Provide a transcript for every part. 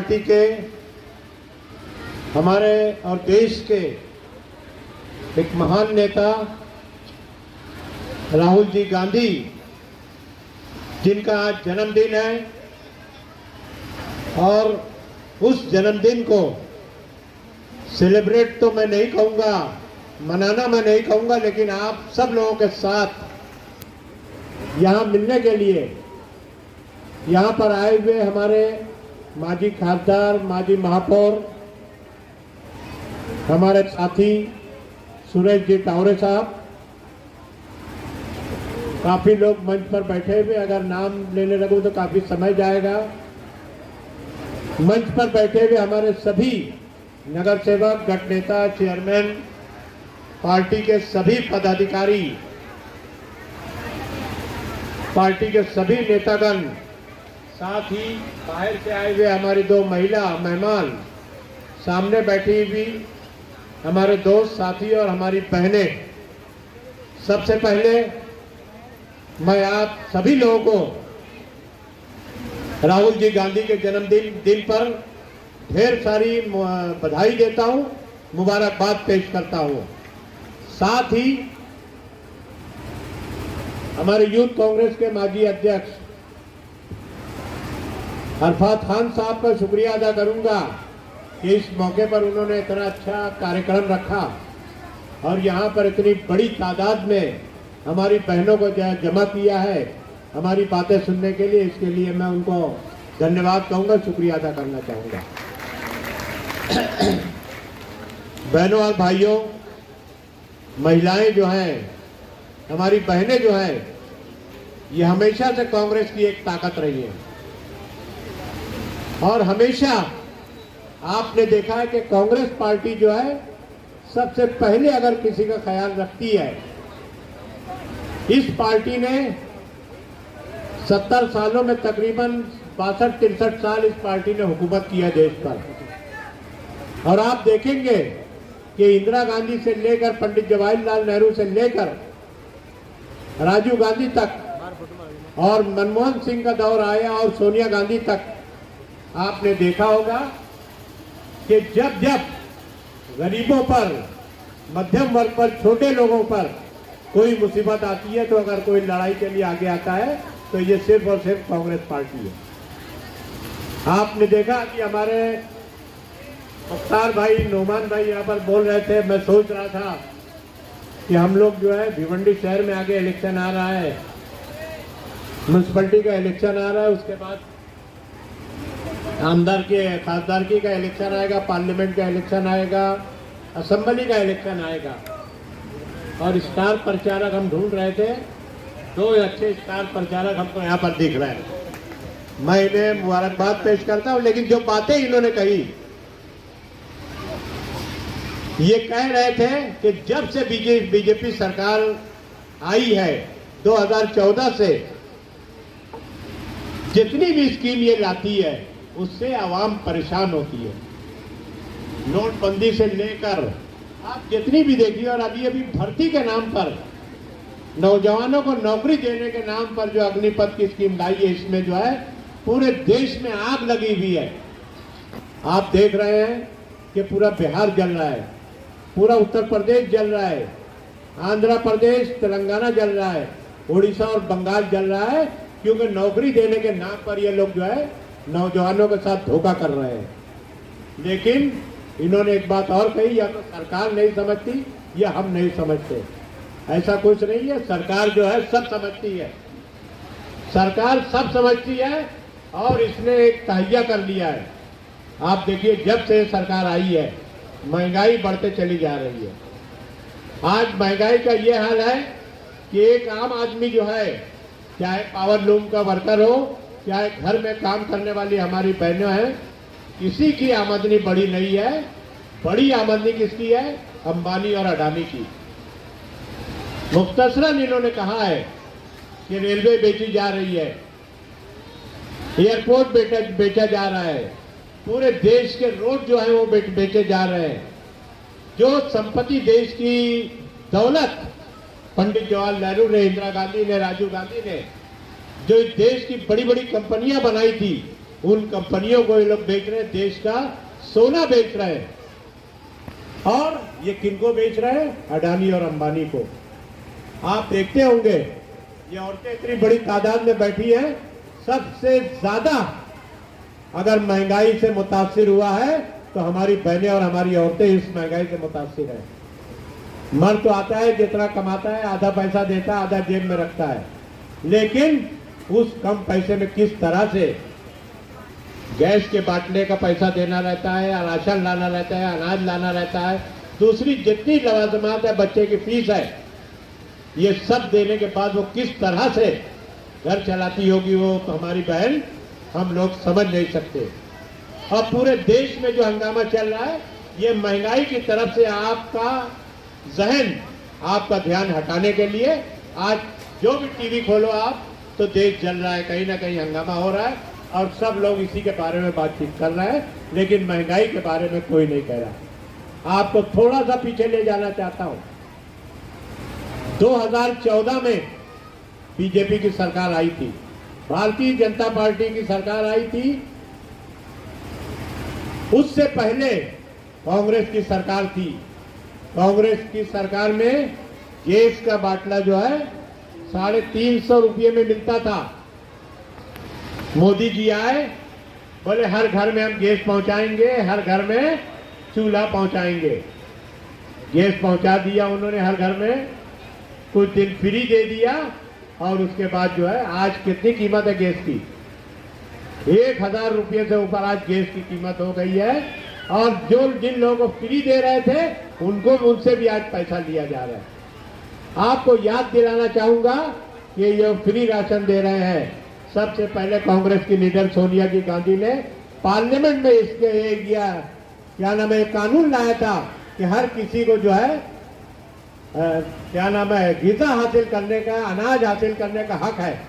Party के हमारे और देश के एक महान नेता राहुल जी गांधी, जिनका आज जन्मदिन है, और उस जन्मदिन को सेलिब्रेट तो मैं नहीं कहूँगा, मनाना मैं नहीं कहूँगा, लेकिन आप सब लोगों के साथ यहाँ मिलने के लिए यहाँ पर आए हुए हमारे माजी खासदार, माजी महापौर, हमारे साथी सुरेश जी टावरे साहब, काफी लोग मंच पर बैठे हुए, अगर नाम लेने लगूं तो काफी समय जाएगा। मंच पर बैठे हुए हमारे सभी नगर सेवक, गट नेता, चेयरमैन, पार्टी के सभी पदाधिकारी, पार्टी के सभी नेतागण, साथ ही बाहर से आए हुए हमारी दो महिला मेहमान, सामने बैठी हुई हमारे दोस्त, साथी और हमारी बहनें, सबसे पहले मैं आप सभी लोगों को राहुल जी गांधी के जन्मदिन पर ढेर सारी बधाई देता हूं, मुबारकबाद पेश करता हूं। साथ ही हमारे यूथ कांग्रेस के माजी अध्यक्ष अरफात खान साहब का शुक्रिया अदा करूंगा कि इस मौके पर उन्होंने इतना अच्छा कार्यक्रम रखा और यहाँ पर इतनी बड़ी तादाद में हमारी बहनों को जमा किया है हमारी बातें सुनने के लिए। इसके लिए मैं उनको धन्यवाद कहूँगा, शुक्रिया अदा करना चाहूँगा। बहनों और भाइयों, महिलाएं जो हैं, हमारी बहनें जो हैं, ये हमेशा से कांग्रेस की एक ताकत रही है और हमेशा आपने देखा है कि कांग्रेस पार्टी जो है सबसे पहले अगर किसी का ख्याल रखती है, इस पार्टी ने 70 सालों में तकरीबन 62-63 साल इस पार्टी ने हुकूमत किया देश पर, और आप देखेंगे कि इंदिरा गांधी से लेकर पंडित जवाहरलाल नेहरू से लेकर राजीव गांधी तक और मनमोहन सिंह का दौर आया और सोनिया गांधी तक, आपने देखा होगा कि जब जब गरीबों पर, मध्यम वर्ग पर, छोटे लोगों पर कोई मुसीबत आती है, तो अगर कोई लड़ाई के लिए आगे आता है तो ये सिर्फ और सिर्फ कांग्रेस पार्टी है। आपने देखा कि हमारे मुख्तार भाई, नोमान भाई यहाँ पर बोल रहे थे, मैं सोच रहा था कि हम लोग जो है भिवंडी शहर में आगे इलेक्शन आ रहा है, म्यूनसिपलिटी का इलेक्शन आ रहा है, उसके बाद आमदार के खासदारकी का इलेक्शन आएगा, पार्लियामेंट का इलेक्शन आएगा, असेंबली का इलेक्शन आएगा, और स्टार प्रचारक हम ढूंढ रहे थे। 2 अच्छे स्टार प्रचारक हमको यहाँ पर दिख रहे हैं, मैं इन्हें मुबारकबाद पेश करता हूँ। लेकिन जो बातें इन्होंने कही, ये कह रहे थे कि जब से बीजेपी सरकार आई है 2014 से, जितनी भी स्कीम ये लाती है उससे आवाम परेशान होती है। नोटबंदी से लेकर आप जितनी भी देखिए, और अभी भर्ती के नाम पर, नौजवानों को नौकरी देने के नाम पर जो अग्निपथ की स्कीम लाई है, इसमें जो है पूरे देश में आग लगी हुई है। आप देख रहे हैं कि पूरा बिहार जल रहा है, पूरा उत्तर प्रदेश जल रहा है, आंध्र प्रदेश, तेलंगाना जल रहा है, उड़ीसा और बंगाल जल रहा है, क्योंकि नौकरी देने के नाम पर ये लोग जो है नौजवानों के साथ धोखा कर रहे हैं। लेकिन इन्होंने एक बात और कही, या तो सरकार नहीं समझती या हम नहीं समझते। ऐसा कुछ नहीं है, सरकार जो है सब समझती है, सरकार सब समझती है, और इसने एक तहैया कर लिया है। आप देखिए, जब से सरकार आई है महंगाई बढ़ते चली जा रही है। आज महंगाई का ये हाल है कि एक आम आदमी जो है, चाहे पावर लूम का वर्कर हो, चाहे घर में काम करने वाली हमारी बहनें हैं, किसी की आमदनी बड़ी नहीं है। बड़ी आमदनी किसकी है? अंबानी और अडानी की। मुख्तसरन इन्होंने कहा है कि रेलवे बेची जा रही है, एयरपोर्ट बेचा जा रहा है, पूरे देश के रोड जो है वो बेचे जा रहे हैं। जो संपत्ति, देश की दौलत पंडित जवाहरलाल नेहरू ने, इंदिरा गांधी ने, राजीव गांधी ने जो देश की बड़ी बड़ी कंपनियां बनाई थी, उन कंपनियों को ये लोग बेच रहे हैं, देश का सोना बेच रहे हैं। और ये किनको बेच रहे हैं? अडानी और अंबानी को। आप देखते होंगे ये औरतें इतनी बड़ी तादाद में बैठी हैं, सबसे ज्यादा अगर महंगाई से मुतासिर हुआ है तो हमारी बहनें और हमारी औरतें इस महंगाई से मुतासिर है। मर्द तो आता है, जितना कमाता है आधा पैसा देता है, आधा जेब में रखता है, लेकिन उस कम पैसे में किस तरह से गैस के बाटले का पैसा देना रहता है, राशन लाना रहता है, अनाज लाना रहता है, दूसरी जितनी लवाजमात है, बच्चे की फीस है, ये सब देने के बाद वो किस तरह से घर चलाती होगी वो तो हमारी बहन हम लोग समझ नहीं सकते। और पूरे देश में जो हंगामा चल रहा है ये महंगाई की तरफ से आपका जहन, आपका ध्यान हटाने के लिए आज जो भी टीवी खोलो आप तो देश जल रहा है, कहीं ना कहीं हंगामा हो रहा है और सब लोग इसी के बारे में बातचीत कर रहे हैं, लेकिन महंगाई के बारे में कोई नहीं कह रहा। आपको थोड़ा सा पीछे ले जाना चाहता हूं। 2014 में बीजेपी की सरकार आई थी, भारतीय जनता पार्टी की सरकार आई थी। उससे पहले कांग्रेस की सरकार थी। कांग्रेस की सरकार में गैस का बाटला जो है 350 रुपये में मिलता था। मोदी जी आए, बोले हर घर में हम गैस पहुंचाएंगे, हर घर में चूल्हा पहुंचाएंगे। गैस पहुंचा दिया उन्होंने हर घर में, कुछ दिन फ्री दे दिया और उसके बाद जो है आज कितनी कीमत है गैस की? 1000 रुपये से ऊपर आज गैस की कीमत हो गई है। और जो जिन लोगों को फ्री दे रहे थे उनको उनसे भी आज पैसा लिया जा रहा है। आपको याद दिलाना चाहूंगा कि ये फ्री राशन दे रहे हैं, सबसे पहले कांग्रेस की लीडर सोनिया जी गांधी ने पार्लियामेंट में इसके क्या नाम है कानून लाया था कि हर किसी को जो है क्या नाम है गीता हासिल करने का, अनाज हासिल करने का हक है।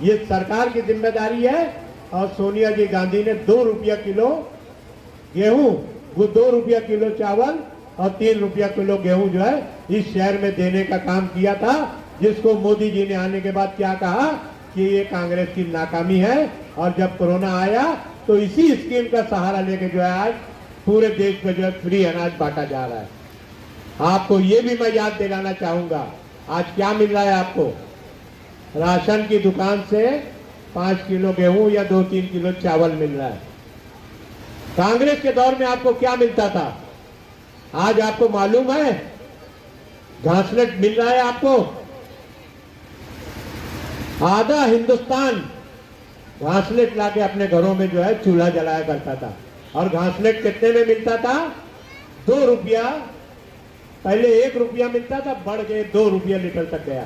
ये सरकार की जिम्मेदारी है। और सोनिया जी गांधी ने 2 रुपया किलो गेहूं, 2 रुपया किलो चावल और 3 रुपया किलो गेहूं जो है इस शहर में देने का काम किया था, जिसको मोदी जी ने आने के बाद क्या कहा कि ये कांग्रेस की नाकामी है। और जब कोरोना आया तो इसी स्कीम का सहारा लेके जो है आज पूरे देश में जो है फ्री अनाज बांटा जा रहा है। आपको ये भी मैं याद दिलाना चाहूंगा, आज क्या मिल रहा है आपको? राशन की दुकान से 5 किलो गेहूं या 2-3 किलो चावल मिल रहा है। कांग्रेस के दौर में आपको क्या मिलता था? आज आपको मालूम है? घासलेट मिल रहा है आपको। आधा हिंदुस्तान घासलेट लाके अपने घरों में जो है चूल्हा जलाया करता था। और घासलेट कितने में मिलता था? 2 रुपया, पहले 1 रुपया मिलता था, बढ़ के 2 रुपया लीटर तक गया।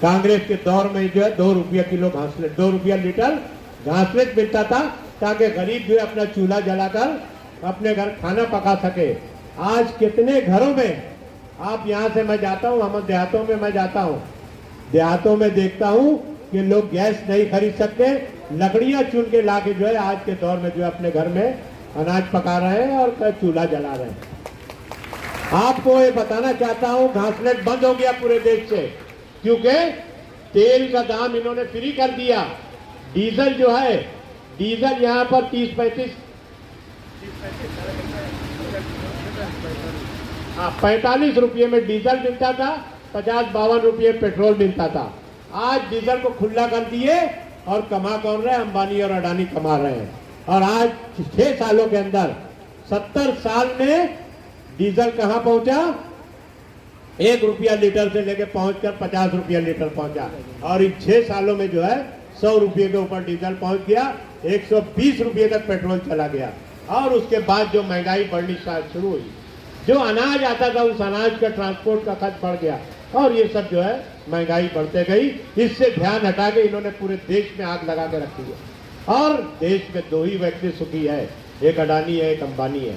कांग्रेस के दौर में जो है 2 रुपया किलो घासलेट, 2 रुपया लीटर घासलेट मिलता था, ताकि गरीब जो है अपना चूल्हा जलाकर अपने घर खाना पका सके। आज कितने घरों में, आप यहाँ से मैं जाता हूँ, हम देहातों में मैं जाता हूँ, देहातों में देखता हूँ कि लोग गैस नहीं खरीद सकते, लकड़ियां चुन के लाके जो है आज के दौर में जो है अपने घर में अनाज पका रहे हैं और चूल्हा जला रहे हैं। आपको ये बताना चाहता हूँ घासलेट बंद हो गया पूरे देश से, क्योंकि तेल का दाम इन्होंने फ्री कर दिया। डीजल जो है, डीजल यहाँ पर 30-35 45 रुपये में डीजल मिलता था, 50-52 रुपये पेट्रोल मिलता था। आज डीजल को खुला कर दिए और कमा कौन रहे? अंबानी और अडानी कमा रहे हैं। और आज 6 सालों के अंदर 70 साल में डीजल कहां पहुंचा? 1 रुपया लीटर से लेकर पहुंचकर 50 रुपया लीटर पहुंचा। और इन 6 सालों में जो है 100 रुपये के ऊपर डीजल पहुंच गया, 120 रुपये तक पेट्रोल चला गया। और उसके बाद जो महंगाई बढ़नी शुरू हुई, जो अनाज आता था उस अनाज का ट्रांसपोर्ट का खर्च बढ़ गया और ये सब जो है महंगाई बढ़ते गई। इससे ध्यान हटा के इन्होंने पूरे देश में आग लगा के रखी है। और देश में 2 ही व्यक्ति सुखी है, एक अडानी है, एक अंबानी है।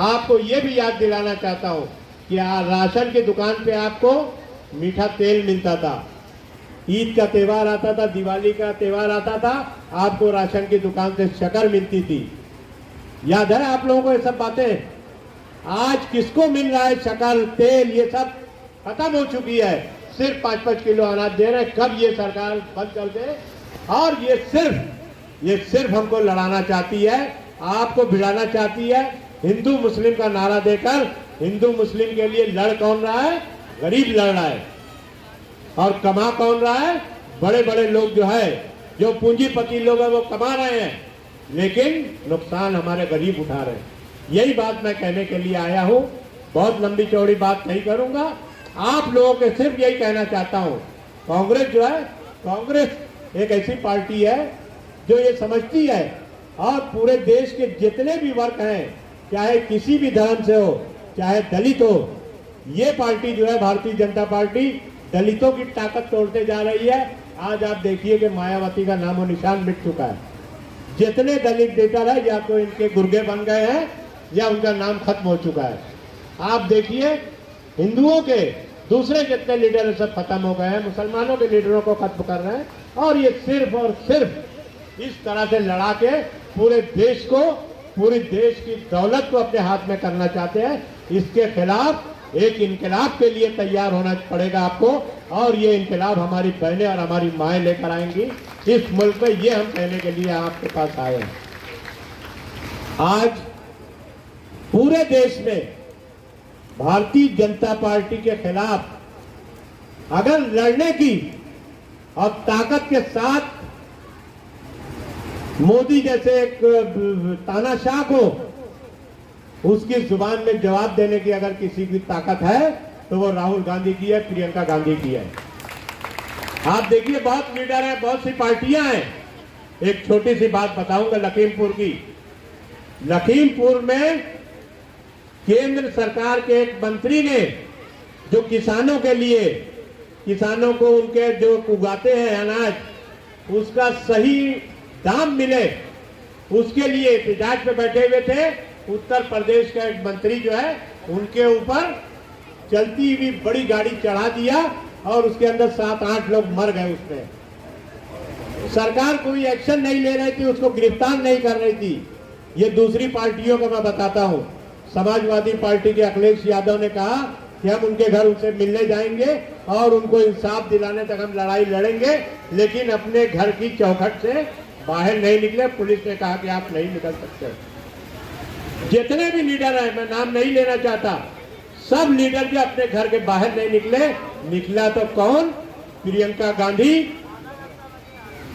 आपको ये भी याद दिलाना चाहता हूँ कि राशन की दुकान पे आपको मीठा तेल मिलता था। ईद का त्योहार आता था, दिवाली का त्योहार आता था, आपको राशन की दुकान से शक्कर मिलती थी। याद है आप लोगों को ये सब बातें? आज किसको मिल रहा है शक्कर, तेल, ये सब खत्म हो चुकी है। सिर्फ 5-5 किलो अनाज दे रहे हैं। कब ये सरकार बंद कर दे? और ये सिर्फ ये सिर्फ हमको लड़ाना चाहती है, आपको भिड़ाना चाहती है। हिंदू मुस्लिम का नारा देकर हिंदू मुस्लिम के लिए लड़ कौन रहा है? गरीब लड़ रहा है। और कमा कौन रहा है? बड़े बड़े लोग जो है, जो पूंजीपति लोग हैं वो कमा रहे हैं, लेकिन नुकसान हमारे गरीब उठा रहे हैं। यही बात मैं कहने के लिए आया हूं। बहुत लंबी चौड़ी बात नहीं करूंगा। आप लोगों के सिर्फ यही कहना चाहता हूं, कांग्रेस जो है, कांग्रेस एक ऐसी पार्टी है जो ये समझती है, और पूरे देश के जितने भी वर्ग हैं, चाहे किसी भी धर्म से हो, चाहे दलित हो, ये पार्टी जो है भारतीय जनता पार्टी दलितों की ताकत तोड़ते जा रही है। आज आप देखिए कि मायावती का नामो निशान मिट चुका है। जितने दलित लीडर है या तो इनके गुर्गे बन गए हैं या उनका नाम खत्म हो चुका है। आप देखिए हिंदुओं के दूसरे जितने लीडर सब खत्म हो गए हैं, मुसलमानों के लीडरों को खत्म कर रहे हैं, और ये सिर्फ और सिर्फ इस तरह से लड़ा के पूरे देश को, पूरे देश की दौलत को अपने हाथ में करना चाहते हैं। इसके खिलाफ एक इनकलाब के लिए तैयार होना पड़ेगा आपको, और ये इनकलाब हमारी बहनें और हमारी माएँ लेकर आएंगी इस मुल्क में। ये हम कहने के लिए आपके पास आए हैं। आज पूरे देश में भारतीय जनता पार्टी के खिलाफ अगर लड़ने की और ताकत के साथ मोदी जैसे एक तानाशाह को उसकी जुबान में जवाब देने की अगर किसी की ताकत है तो वो राहुल गांधी की है, प्रियंका गांधी की है। आप देखिए बहुत लीडर हैं, बहुत सी पार्टियां हैं। एक छोटी सी बात बताऊंगा लखीमपुर की। लखीमपुर में केंद्र सरकार के एक मंत्री ने जो किसानों के लिए, किसानों को उनके जो उगाते हैं अनाज, उसका सही दाम मिले, उसके लिए एहतजाज पे बैठे हुए थे। उत्तर प्रदेश का एक मंत्री जो है उनके ऊपर चलती हुई बड़ी गाड़ी चढ़ा दिया और उसके अंदर 7-8 लोग मर गए। उसमें सरकार कोई एक्शन नहीं ले रही थी, उसको गिरफ्तार नहीं कर रही थी। ये दूसरी पार्टियों को मैं बताता हूं। समाजवादी पार्टी के अखिलेश यादव ने कहा कि हम उनके घर उनसे मिलने जाएंगे और उनको इंसाफ दिलाने तक हम लड़ाई लड़ेंगे, लेकिन अपने घर की चौखट से बाहर नहीं निकले। पुलिस ने कहा कि आप नहीं निकल सकते। जितने भी लीडर हैं, मैं नाम नहीं लेना चाहता, सब लीडर जो अपने घर के बाहर नहीं निकले। निकला तो कौन? प्रियंका गांधी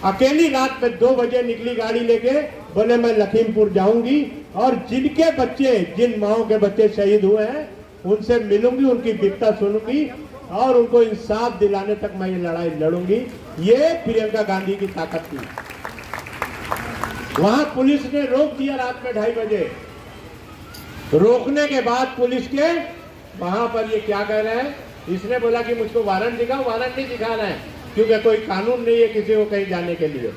अकेली रात में 2 बजे निकली गाड़ी लेके, बोले मैं लखीमपुर जाऊंगी और जिनके बच्चे, जिन माओं के बच्चे शहीद हुए हैं उनसे मिलूंगी, उनकी विपदा सुनूंगी और उनको इंसाफ दिलाने तक मैं ये लड़ाई लड़ूंगी। ये प्रियंका गांधी की ताकत थी। वहां पुलिस ने रोक दिया रात में 2:30 बजे। रोकने के बाद पुलिस के वहां पर ये क्या कह रहे हैं, इसने बोला कि मुझको वारंट दिखाओ। वारंट नहीं दिखा रहे हैं क्योंकि कोई कानून नहीं है किसी को कहीं जाने के लिए।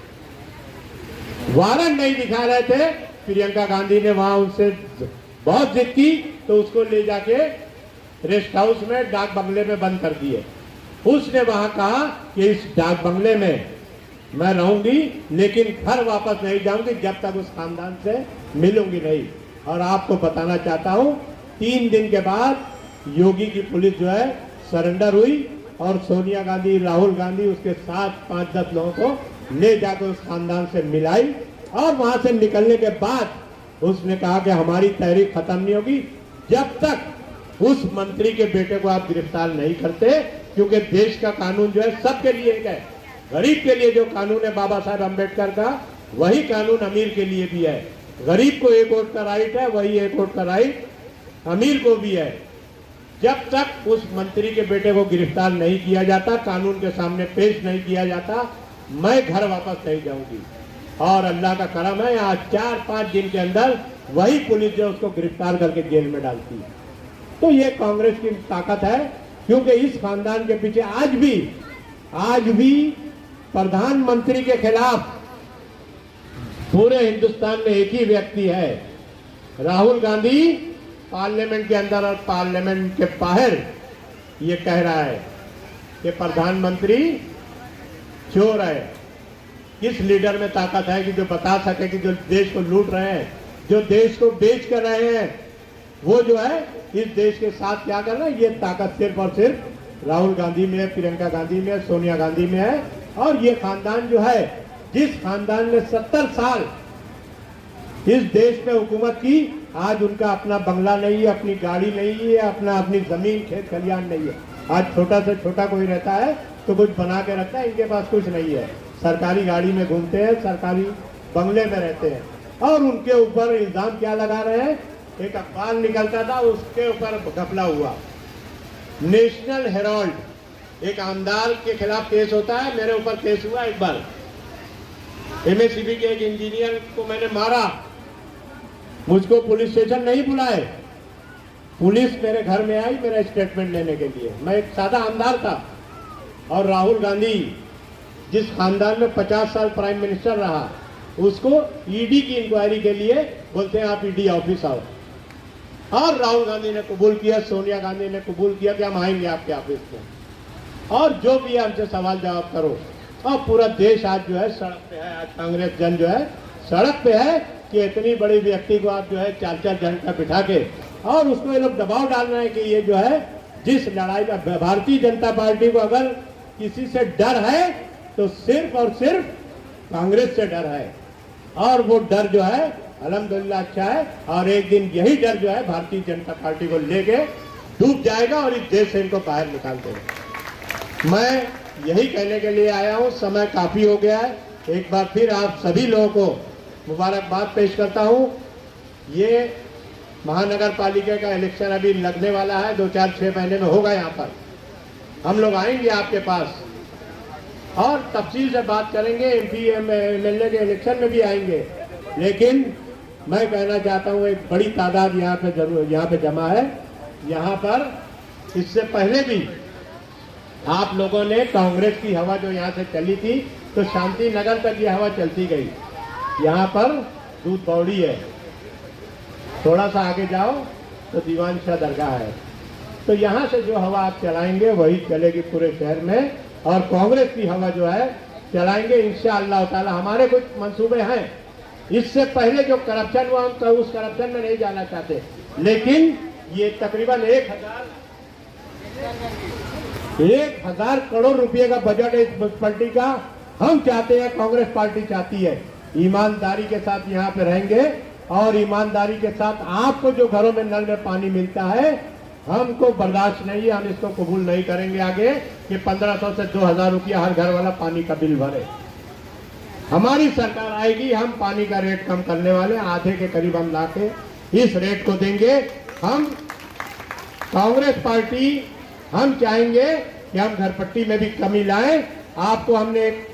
वारंट नहीं दिखा रहे थे। प्रियंका गांधी ने वहां उनसे बहुत जिद की तो उसको ले जाके रेस्ट हाउस में, डाक बंगले में बंद कर दिए। उसने वहां कहा कि इस डाक बंगले में मैं रहूंगी लेकिन घर वापस नहीं जाऊंगी जब तक उस खानदान से मिलूंगी नहीं। और आपको बताना चाहता हूं 3 दिन के बाद योगी की पुलिस जो है सरेंडर हुई और सोनिया गांधी, राहुल गांधी उसके साथ 5-10 लोगों को ले जाकर उस खानदान से मिलाई। और वहां से निकलने के बाद उसने कहा कि हमारी तहरीक खत्म नहीं होगी जब तक उस मंत्री के बेटे को आप गिरफ्तार नहीं करते, क्योंकि देश का कानून जो है सबके लिए एक है। गरीब के लिए जो कानून है बाबा साहब अम्बेडकर का, वही कानून अमीर के लिए भी है। गरीब को 1 वोट का राइट है, वही 1 वोट का राइट अमीर को भी है। जब तक उस मंत्री के बेटे को गिरफ्तार नहीं किया जाता, कानून के सामने पेश नहीं किया जाता, मैं घर वापस नहीं जाऊंगी। और अल्लाह का करम है आज 4-5 दिन के अंदर वही पुलिस जो उसको गिरफ्तार करके जेल में डालती है। तो ये कांग्रेस की ताकत है, क्योंकि इस खानदान के पीछे आज भी प्रधानमंत्री के खिलाफ पूरे हिंदुस्तान में एक ही व्यक्ति है, राहुल गांधी। पार्लियामेंट के अंदर और पार्लियामेंट के बाहर ये कह रहा है कि प्रधानमंत्री चोर है। किस लीडर में ताकत है कि जो बता सके कि जो देश को लूट रहे हैं, जो देश को बेच कर रहे हैं, वो जो है इस देश के साथ क्या कर रहे हैं? ये ताकत सिर्फ और सिर्फ राहुल गांधी में है, प्रियंका गांधी में है, सोनिया गांधी में है। और ये खानदान जो है जिस खानदान ने 70 साल इस देश में हुकूमत की, आज उनका अपना बंगला नहीं है, अपनी गाड़ी नहीं है, अपनी जमीन खेत खलियान नहीं है। आज छोटा से छोटा कोई रहता है तो कुछ बना के रखता है, इनके पास कुछ नहीं है। सरकारी गाड़ी में घूमते हैं, सरकारी बंगले में रहते हैं, और उनके ऊपर इल्जाम क्या लगा रहे हैं? एक अखबार निकलता था, उसके ऊपर घपला हुआ। नेशनल हेराल्ड, एक आमदार के खिलाफ केस होता है, मेरे ऊपर केस हुआ एक बार। एमएससीबी के एक इंजीनियर को मैंने मारा, मुझको पुलिस स्टेशन नहीं बुलाए, पुलिस मेरे घर में आई मेरा स्टेटमेंट लेने के लिए। मैं एक सादा आमदार था, और राहुल गांधी जिस खानदान में 50 साल प्राइम मिनिस्टर रहा, उसको ईडी की इंक्वायरी के लिए बोलते हैं आप ईडी ऑफिस आओ, और राहुल गांधी ने कबूल किया, सोनिया गांधी ने कबूल किया कि हम आएंगे आपके ऑफिस में, और जो भी है हमसे सवाल जवाब करो। और पूरा देश आज जो है सड़क पे है, आज कांग्रेस जन जो है सड़क पे है कि इतनी बड़ी व्यक्ति को आप जो है 4-4 घंटा बिठा के, और उसको ये लोग दबाव डाल रहे हैं कि ये जो है जिस लड़ाई का भारतीय जनता पार्टी को अगर किसी से डर है तो सिर्फ और सिर्फ कांग्रेस से डर है, और वो डर जो है अल्हम्दुलिल्लाह अच्छा है, और एक दिन यही डर जो है भारतीय जनता पार्टी को लेके डूब जाएगा और इस देश से इनको बाहर निकाल देगा। मैं यही कहने के लिए आया हूं, समय काफी हो गया है। एक बार फिर आप सभी लोगों को मुबारकबाद पेश करता हूं। ये महानगर पालिका का इलेक्शन अभी लगने वाला है, 2-4-6 महीने में होगा। यहाँ पर हम लोग आएंगे आपके पास और तफसील से बात करेंगे, एमपी एमएलए के इलेक्शन में भी आएंगे। लेकिन मैं कहना चाहता हूँ एक बड़ी तादाद यहाँ पे जमा है। यहाँ पर इससे पहले भी आप लोगों ने कांग्रेस की हवा जो यहाँ से चली थी, तो शांति नगर तक ये हवा चलती गई। यहाँ पर दूध बौड़ी है, थोड़ा सा आगे जाओ तो दीवान शाह दरगाह है। तो यहाँ से जो हवा आप चलाएंगे वही चलेगी पूरे शहर में, और कांग्रेस की हवा जो है चलाएंगे इंशाअल्लाह ताला। हमारे कुछ मंसूबे हैं, इससे पहले जो करप्शन हुआ हम तो उस करप्शन में नहीं जाना चाहते, लेकिन ये तकरीबन 1000 करोड़ रुपए का बजट है इस म्यूनसिपलिटी का। हम चाहते हैं, कांग्रेस पार्टी चाहती है, ईमानदारी के साथ यहाँ पे रहेंगे, और ईमानदारी के साथ आपको जो घरों में नल में पानी मिलता है हमको बर्दाश्त नहीं है, हम इसको कबूल नहीं करेंगे आगे कि 1500 से 2000 रुपया हर घर वाला पानी का बिल भरे। हमारी सरकार आएगी, हम पानी का रेट कम करने वाले, आधे के करीब हम लाके इस रेट को देंगे। हम कांग्रेस पार्टी हम चाहेंगे कि हम घरपट्टी में भी कमी लाएं। आपको हमने एक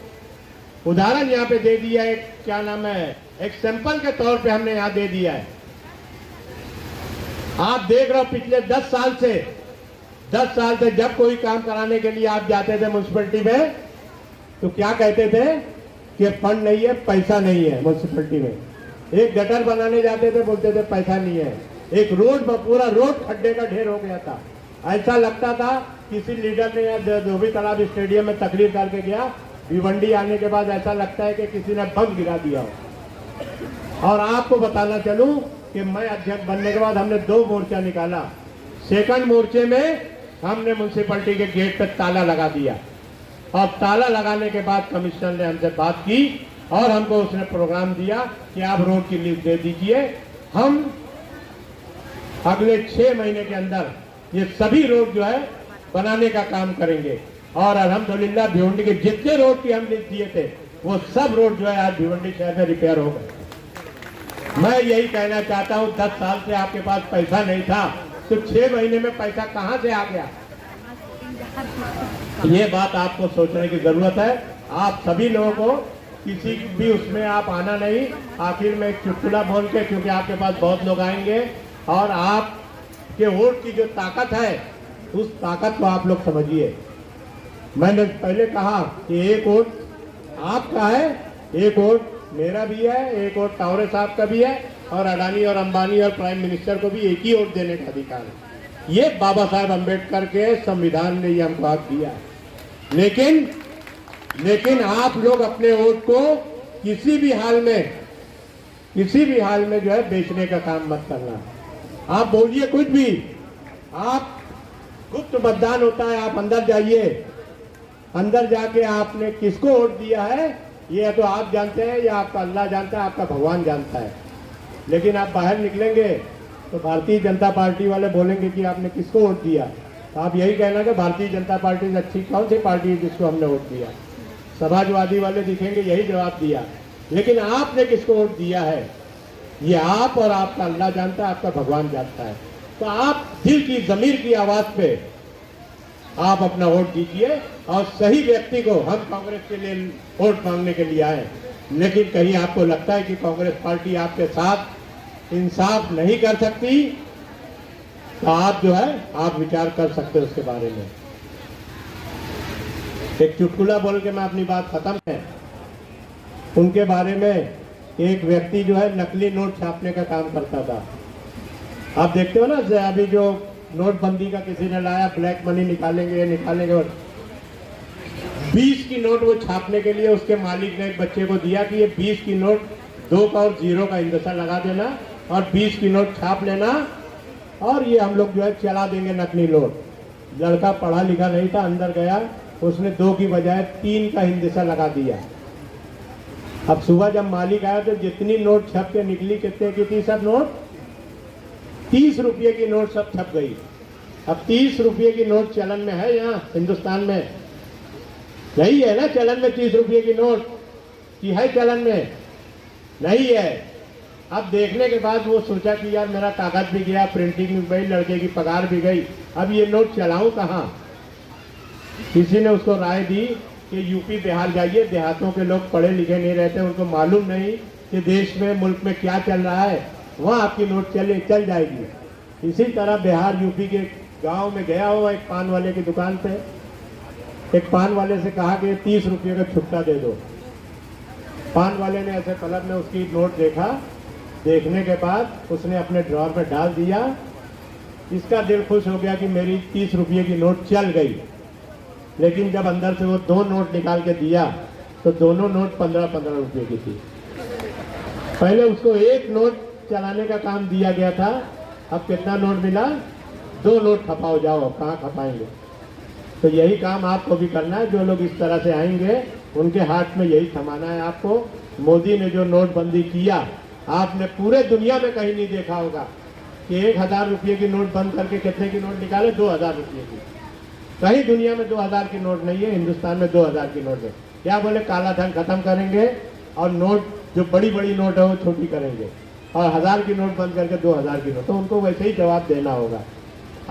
उदाहरण यहाँ पे दे दिया है, क्या नाम है, एक सैंपल के तौर पे हमने यहाँ दे दिया है। आप देख रहे हो पिछले 10 साल से जब कोई काम कराने के लिए आप जाते थे म्यूनसिपलिटी में, तो क्या कहते थे कि फंड नहीं है, पैसा नहीं है म्यूनसिपलिटी में। एक गटर बनाने जाते थे, बोलते थे पैसा नहीं है। एक रोड, पूरा रोड खड्डे का ढेर हो गया था। ऐसा लगता था किसी लीडर ने यहाँ धोबी तालाब स्टेडियम में तकरीर करके गया, भिवंडी आने के बाद ऐसा लगता है कि किसी ने बम गिरा दिया हो। और आपको बताना चलूं कि मैं अध्यक्ष बनने के बाद हमने 2 मोर्चा निकाला। सेकंड मोर्चे में हमने म्यूनसिपलिटी के गेट पे ताला लगा दिया, और ताला लगाने के बाद कमिश्नर ने हमसे बात की और हमको उसने प्रोग्राम दिया कि आप रोड की लिस्ट दे दीजिए। हम अगले 6 महीने के अंदर ये सभी रोड जो है बनाने का काम करेंगे, और अल्हम्दुलिल्लाह भिवंडी के जितने रोड की हम लिस्ट दिए थे वो सब रोड जो है आज भिवंडी शहर में रिपेयर हो गए। मैं यही कहना चाहता हूं, 10 साल से आपके पास पैसा नहीं था, तो 6 महीने में पैसा कहां से आ गया? ये बात आपको सोचने की जरूरत है। आप सभी लोगों को किसी भी उसमें आप आना नहीं। आखिर में एक चुटकुला बोल के, क्योंकि आपके पास बहुत लोग आएंगे, और आपके वोट की जो ताकत है उस ताकत को आप लोग समझिए। मैंने पहले कहा कि एक वोट आपका है, एक वोट मेरा भी है, एक वोट टावरे साहब का भी है, और अडानी और अंबानी और प्राइम मिनिस्टर को भी एक ही वोट देने का अधिकार है। ये बाबा साहेब अम्बेडकर के संविधान ने ये हमको हक दिया है। लेकिन आप लोग अपने वोट को किसी भी हाल में जो है बेचने का काम मत करना। आप बोलिए कुछ भी, आप गुप्त मतदान होता है, आप अंदर जाइए, अंदर जाके आपने किसको वोट दिया है ये तो आप जानते हैं या आपका अल्लाह जानता है, आपका भगवान जानता है। लेकिन आप बाहर निकलेंगे तो भारतीय जनता पार्टी वाले बोलेंगे कि आपने किसको वोट दिया, तो आप यही कहना कि भारतीय जनता पार्टी से अच्छी कौन सी पार्टी है जिसको हमने वोट दिया। समाजवादी वाले दिखेंगे यही जवाब दिया। लेकिन आपने किसको वोट दिया है ये आप और आपका अल्लाह जानता है, आपका भगवान जानता है। तो आप दिल की ज़मीर की आवाज़ पे आप अपना वोट दीजिए और सही व्यक्ति को। हम कांग्रेस के लिए वोट मांगने के लिए आए, लेकिन कहीं आपको लगता है कि कांग्रेस पार्टी आपके साथ इंसाफ नहीं कर सकती, तो आप जो है आप विचार कर सकते हो उसके बारे में। एक चुटकुला बोल के मैं अपनी बात खत्म है। उनके बारे में एक व्यक्ति जो है नकली नोट छापने का काम करता था। आप देखते हो ना अभी जो नोटबंदी का किसी ने लाया, ब्लैक मनी निकालेंगे और 20 की नोट वो छापने के लिए उसके मालिक ने एक बच्चे को दिया कि ये 20 की नोट 2 का और 0 का इंदसा लगा देना और 20 की नोट छाप लेना और ये हम लोग जो है चला देंगे नकली नोट। लड़का पढ़ा लिखा नहीं था, अंदर गया, उसने 2 की बजाय 3 का हिंदसा लगा दिया। अब सुबह जब मालिक आया तो जितनी नोट छप के निकली, कितने की थी सब नोट? 30 रुपये की नोट सब छप गई। अब 30 रुपये की नोट चलन में है यहाँ हिंदुस्तान में? नहीं है ना चलन में 30 रुपये की नोट की है चलन में? नहीं है। अब देखने के बाद वो सोचा कि यार मेरा कागज भी गया, प्रिंटिंग भी गई, लड़के की पगार भी गई, अब ये नोट चलाऊं कहाँ? किसी ने उसको राय दी कि यूपी बिहार जाइए, देहातों के लोग पढ़े लिखे नहीं रहते, उनको मालूम नहीं कि देश में मुल्क में क्या चल रहा है, वहाँ आपकी नोट चल जाएगी। इसी तरह बिहार यूपी के गांव में गया हो, एक पान वाले की दुकान पे, एक पान वाले से कहा कि 30 रुपये का छुट्टा दे दो। पान वाले ने ऐसे पलक में उसकी नोट देखा, देखने के बाद उसने अपने ड्रॉर में डाल दिया। इसका दिल खुश हो गया कि मेरी 30 रुपये की नोट चल गई। लेकिन जब अंदर से वो 2 नोट निकाल के दिया तो दोनों नोट 15-15 रुपये की थी। पहले उसको 1 नोट चलाने का काम दिया गया था, अब कितना नोट मिला? 2 नोट खपाओ, जाओ कहाँ खपाएंगे। तो यही काम आपको भी करना है। जो लोग इस तरह से आएंगे उनके हाथ में यही थमाना है आपको। मोदी ने जो नोटबंदी किया, आपने पूरे दुनिया में कहीं नहीं देखा होगा कि 1000 रुपये की नोट बंद करके कितने की नोट निकाले? 2000 रुपये की। कहीं दुनिया में 2000 की नोट नहीं है, हिंदुस्तान में 2000 की नोट है। क्या बोले? काला धन खत्म करेंगे और नोट जो बड़ी बड़ी नोट है वो छोटी करेंगे और 1000 की नोट बंद करके 2000 की नोट। तो उनको वैसे ही जवाब देना होगा।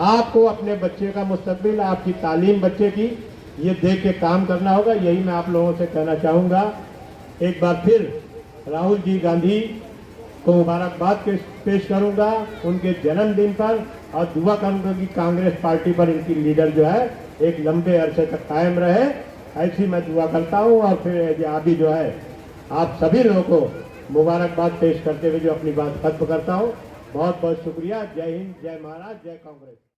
आपको अपने बच्चे का मुस्तकबिल, आपकी तालीम बच्चे की, ये देख के काम करना होगा। यही मैं आप लोगों से कहना चाहूँगा। एक बार फिर राहुल जी गांधी को मुबारकबाद पेश करूंगा उनके जन्मदिन पर और दुआ करूंगा कि कांग्रेस पार्टी पर इनकी लीडर जो है एक लंबे अरसे तक कायम रहे, ऐसी मैं दुआ करता हूं। और फिर अभी जो है आप सभी लोगों को मुबारकबाद पेश करते हुए जो अपनी बात खत्म करता हूं। बहुत बहुत शुक्रिया। जय हिंद, जय महाराज, जय कांग्रेस।